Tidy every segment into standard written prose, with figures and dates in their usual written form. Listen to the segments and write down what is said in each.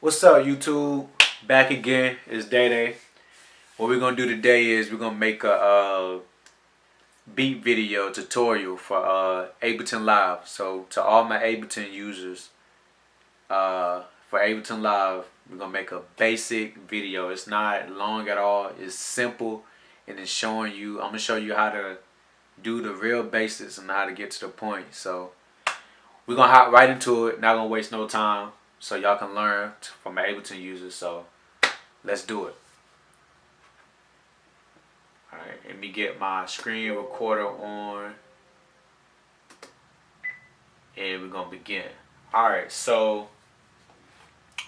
What's up, YouTube? Back again. It's Day. What we're gonna do today is we're gonna make a beat video tutorial for Ableton Live. So to all my Ableton users, for Ableton Live, we're gonna make a basic video. It's not long at all. It's simple, and it's showing you. I'm gonna show you how to do the real basics and how to get to the point. So we're gonna hop right into it. Not gonna waste no time, so y'all can learn from my Ableton users. So let's do it. Alright, let me get my screen recorder on, and we're gonna begin. Alright, so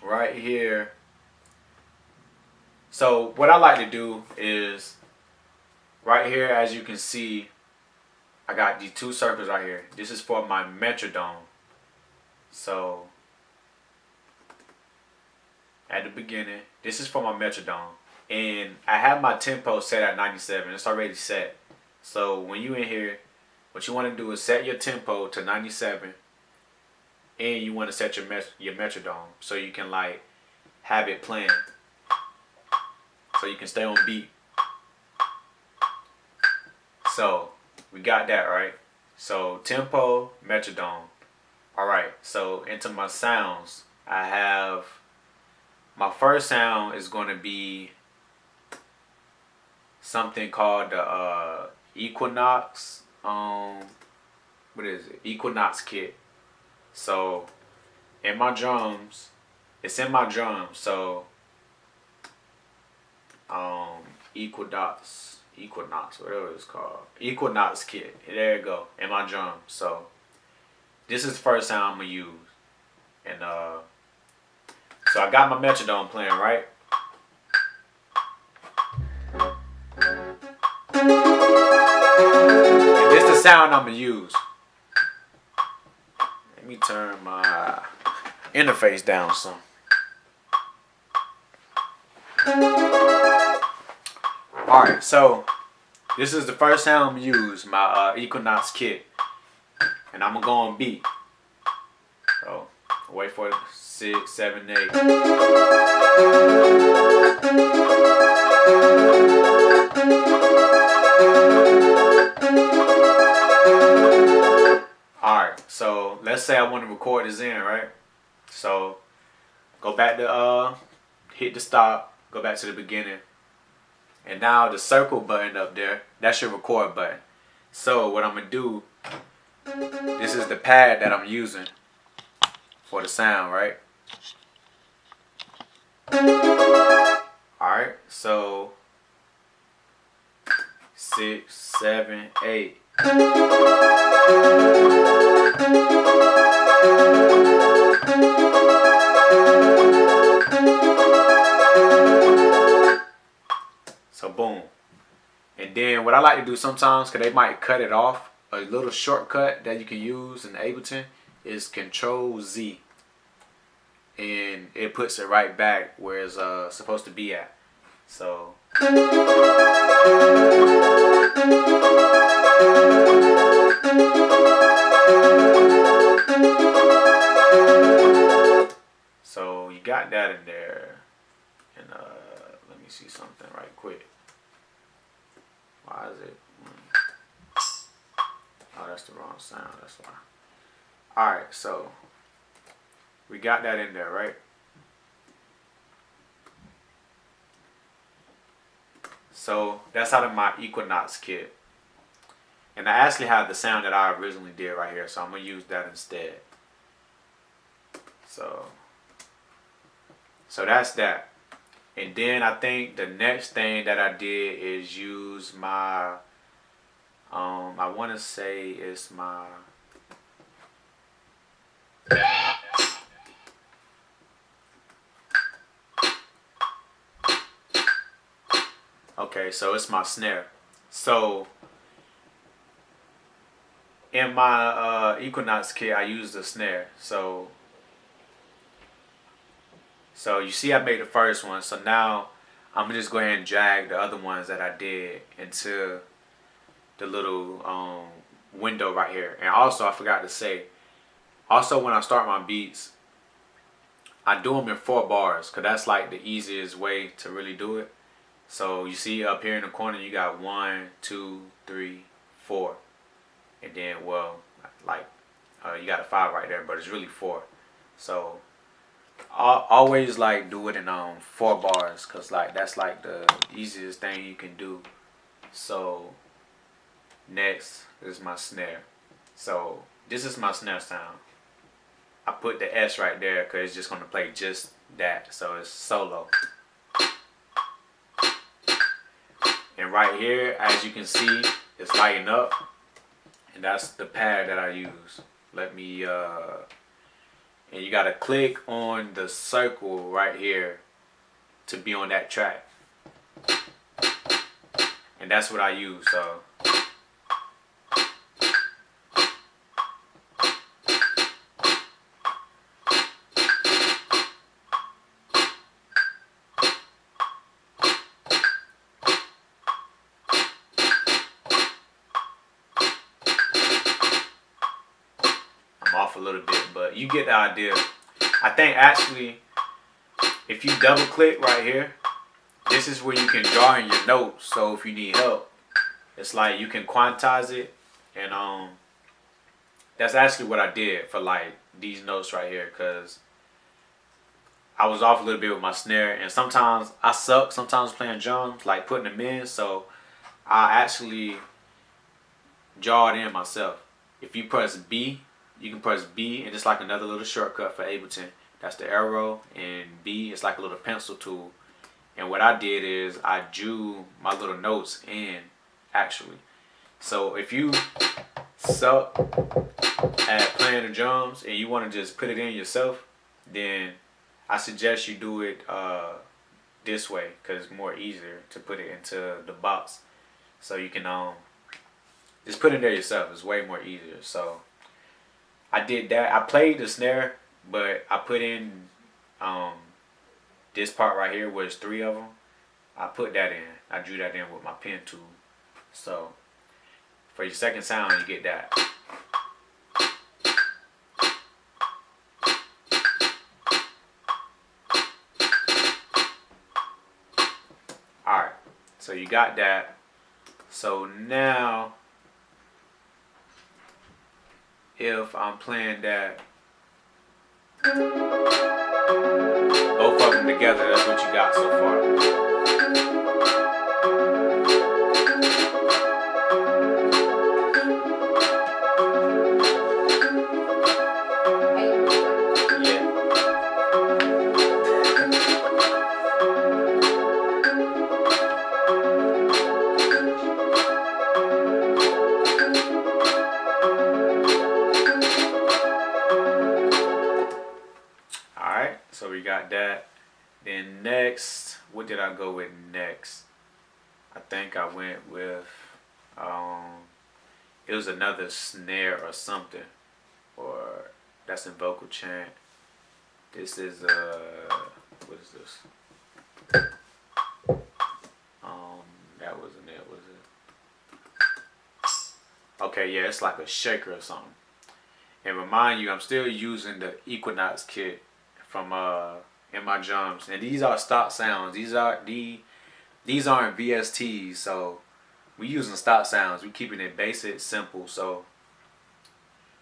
right here, so what I like to do is right here, as you can see, I got these two circles right here. This is for my metronome. So at the beginning, this is for my metronome. And I have my tempo set at 97. It's already set. So when you in here, what you want to do is set your tempo to 97, and you want to set your metronome so you can like have it playing, so you can stay on beat. So we got that right. So tempo, metronome. All right. So into my sounds, I have my first sound is going to be something called the Equinox. What is it? Equinox kit. So in my drums, it's in my drums. So Equinox, whatever it's called, Equinox kit. There you go. In my drums. So this is the first sound I'm gonna use, and so I got my metronome playing, right? And this is the sound I'm gonna use. Let me turn my interface down some. Alright, so this is the first sound I'm gonna use, my Equinox kit. And I'm gonna go on beat. So wait for it. 6, 7, 8. Alright, so let's say I want to record this in, right? So go back to hit the stop, go back to the beginning. And now the circle button up there, that's your record button. So what I'm gonna do, this is the pad that I'm using for the sound, right? Alright, so 6, 7, 8. So boom. And then what I like to do sometimes, because they might cut it off, a little shortcut that you can use in Ableton is Control Z. And it puts it right back where it's supposed to be at. So you got that in there. And let me see something right quick. Why is it? Oh, that's the wrong sound. That's why. Alright, so we got that in there, right? So that's out of my Equinox kit. And I actually have the sound that I originally did right here, so I'm going to use that instead. So that's that. And then I think the next thing that I did is use my, I want to say it's my, okay, so it's my snare. So in my Equinox kit, I use the snare. So you see I made the first one. So now I'm gonna just go ahead and drag the other ones that I did into the little window right here. And also I forgot to say, also when I start my beats, I do them in 4 bars because that's like the easiest way to really do it. So you see up here in the corner, you got 1, 2, 3, 4, and then well, like you got a 5 right there, but it's really 4. So I always like do it in 4 bars because like that's like the easiest thing you can do. So next is my snare. So this is my snare sound. I put the S right there because it's just going to play just that. So it's solo. And right here, as you can see, it's lighting up. And that's the pad that I use. Let me, and you got to click on the circle right here to be on that track. And that's what I use, so. Off a little bit, but you get the idea. I think actually if you double click right here, this is where you can draw in your notes. So if you need help, it's like you can quantize it, and that's actually what I did for like these notes right here, because I was off a little bit with my snare, and sometimes I suck sometimes playing drums, like putting them in, so I actually draw it in myself. If you press B, you can press B, and it's like another little shortcut for Ableton. That's the arrow, and B is like a little pencil tool. And what I did is I drew my little notes in, actually. So if you suck at playing the drums and you want to just put it in yourself, then I suggest you do it this way, because it's more easier to put it into the box. So you can just put it there yourself. It's way more easier. So I did that. I played the snare, but I put in this part right here, where it's 3 of them. I put that in. I drew that in with my pen tool. So for your second sound, you get that. Alright, so you got that. So now, if I'm playing that, both of them together, that's what you got so far. So we got that. Then next, what did I go with next? I think I went with, it was another snare or something, or that's in vocal chant. This is, what is this? That wasn't it, was it? Okay, yeah, it's like a shaker or something. And remind you, I'm still using the Equinox kit from in my drums, and these are stock sounds. These aren't VSTs, so we using stock sounds. We keeping it basic, simple. So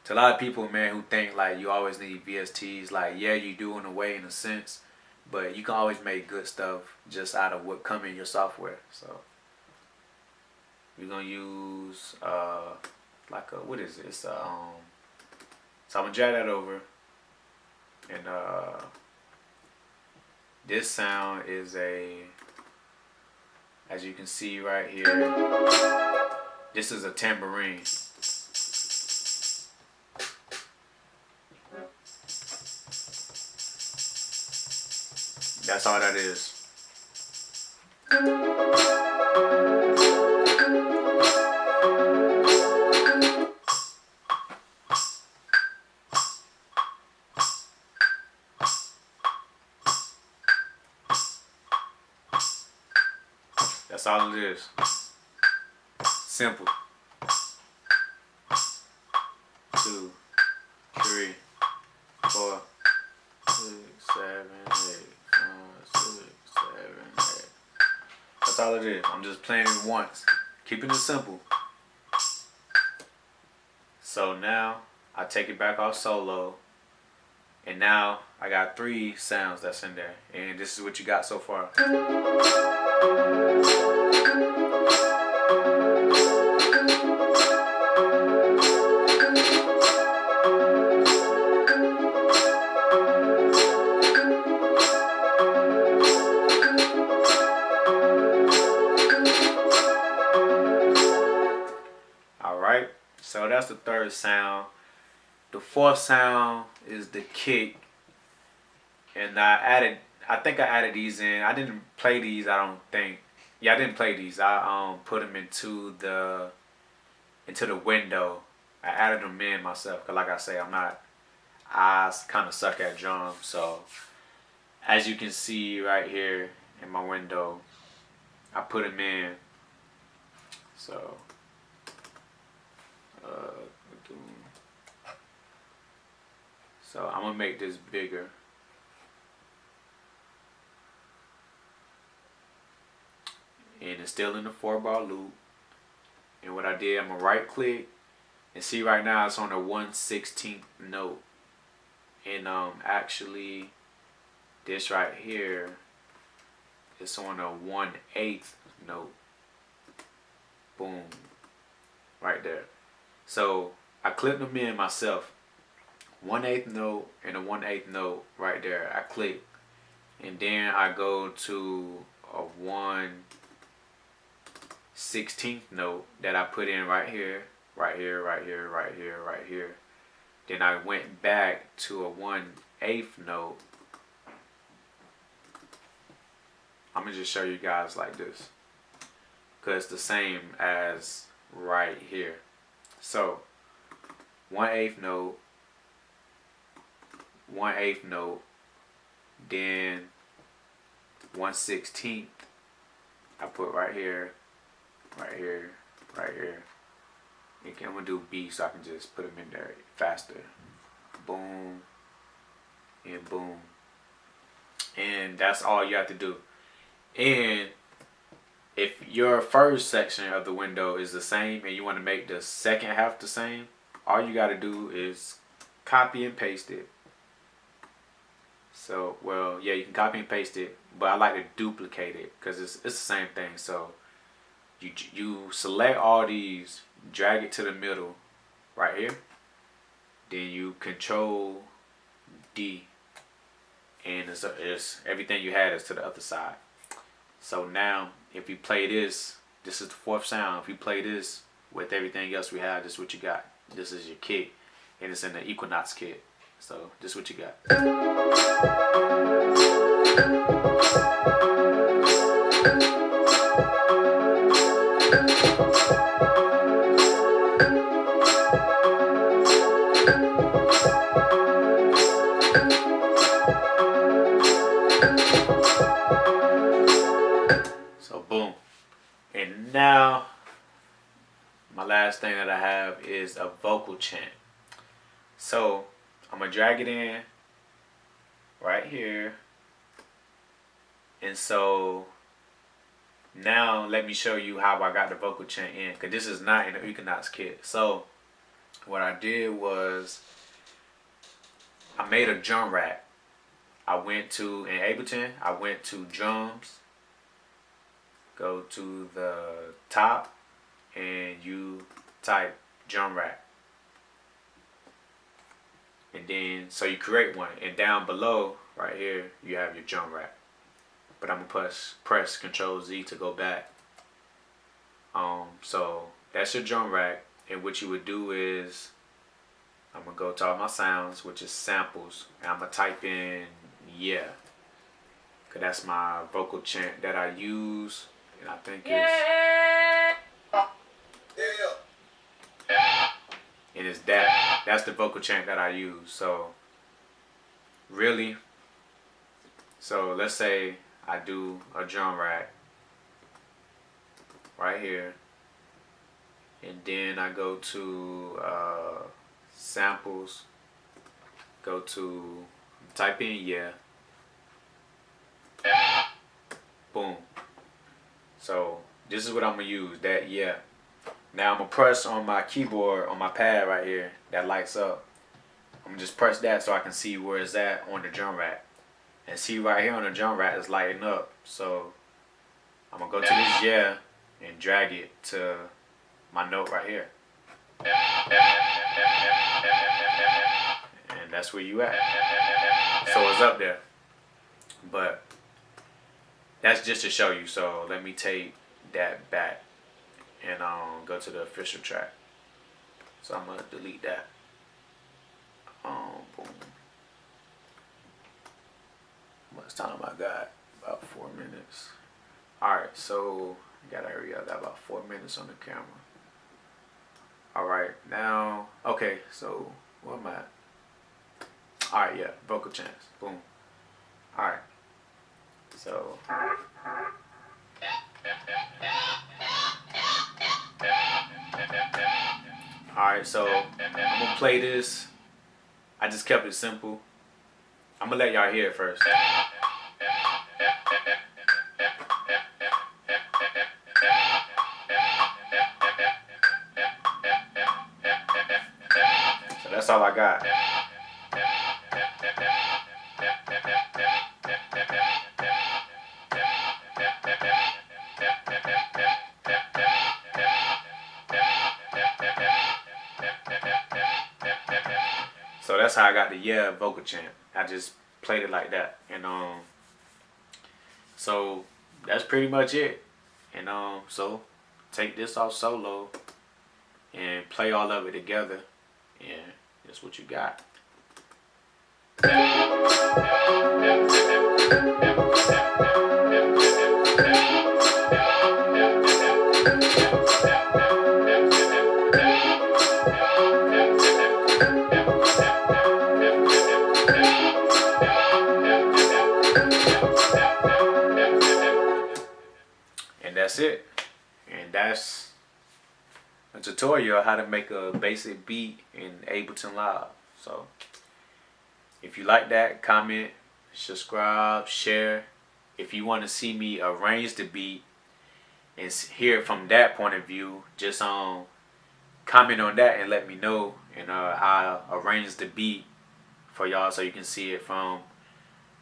to a lot of people, man, who think like you always need VSTs, like yeah, you do in a way, in a sense, but you can always make good stuff just out of what come in your software. So we're gonna use like a, what is this? So I'm gonna drag that over. And this sound is as you can see right here, this is a tambourine. That's all that is. That's all it is. Simple. 2, 3, 4, 6, 7. all it is. I'm just playing it once, keeping it simple. So now I take it back off solo, and now I got 3 sounds that's in there, and this is what you got so far. Alright, so that's the 3rd sound. The 4th sound is the kick. And I think I added these in. I didn't play these, I don't think. Yeah, I didn't play these. I put them into the window. I added them in myself, cause like I say, I kind of suck at drums. So as you can see right here in my window, I put them in. So I'm gonna make this bigger. And it's still in the 4-bar loop. And what I did, I'm gonna right click and see right now it's on a 1/16 note. And actually this right here is on a 1/8 note. Boom. Right there. So I clipped them in myself. 1/8 note and a 1/8 note right there. I click. And then I go to a 1/16 note that I put in right here, right here, right here, right here, right here. Then I went back to a 1/8 note. I'm gonna just show you guys like this, cause it's the same as right here. So 1/8 note, 1/8 note, then 1/16 I put right here, right here, right here. Okay, I'm gonna do B so I can just put them in there faster. Boom and boom, and that's all you have to do. And if your first section of the window is the same and you want to make the second half the same, all you got to do is copy and paste it. So, well, yeah, you can copy and paste it, but I like to duplicate it because it's the same thing. So you select all these, drag it to the middle right here, then you Control D, and it's everything you had is to the other side. So now if you play this is the 4th sound. If you play this with everything else we have, this is what you got. This is your kick, and it's in the Equinox kit. So this is what you got. So boom. And now my last thing that I have is a vocal chant. So I'm gonna drag it in right here. And so now let me show you how I got the vocal chant in, because this is not in the Equinox kit. So what I did was I made a drum rack. I went to, in Ableton, I went to drums, go to the top, and you type drum rack. And then, so you create one, and down below, right here, you have your drum rack. But I'm gonna press Control Z to go back. So that's your drum rack, and what you would do is, I'm gonna go to all my sounds, which is samples, and I'm gonna type in yeah, cause that's my vocal chant that I use, and I think and it's that's the vocal chant that I use. So really, so let's say I do a drum rack right here, and then I go to samples, go to type in yeah, boom. So So this is what I'm gonna use. That yeah. Now I'm gonna press on my keyboard on my pad right here that lights up. I'm gonna just press that so I can see where it's at on the drum rack. And see right here on the drum rack is lighting up. So I'm gonna go to this yeah and drag it to my note right here. And that's where you at. So it's up there. But that's just to show you. So let me take that back and go to the official track. So I'm gonna delete that. Boom. How much time I got? About 4 minutes. Alright, so gotta hurry up. I got about 4 minutes on the camera. Alright, now okay, so where am I at? Alright, yeah, vocal chants. Boom. Alright. So alright, so I'm gonna play this. I just kept it simple. I'm gonna let y'all hear it first. So that's all I got. So that's how I got the yeah vocal chant. I just played it like that, and so that's pretty much it. And so take this off solo and play all of it together, and that's what you got. And that's it. And that's a tutorial on how to make a basic beat in Ableton Live. So if you like that, comment, subscribe, share. If you want to see me arrange the beat and hear it from that point of view, just comment on that and let me know, and I'll arrange the beat for y'all so you can see it from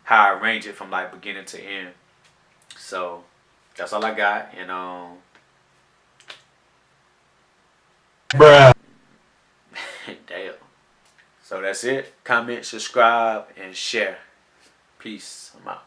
how I arrange it from like beginning to end. So that's all I got, and bruh. Damn. So that's it. Comment, subscribe, and share. Peace. I'm out.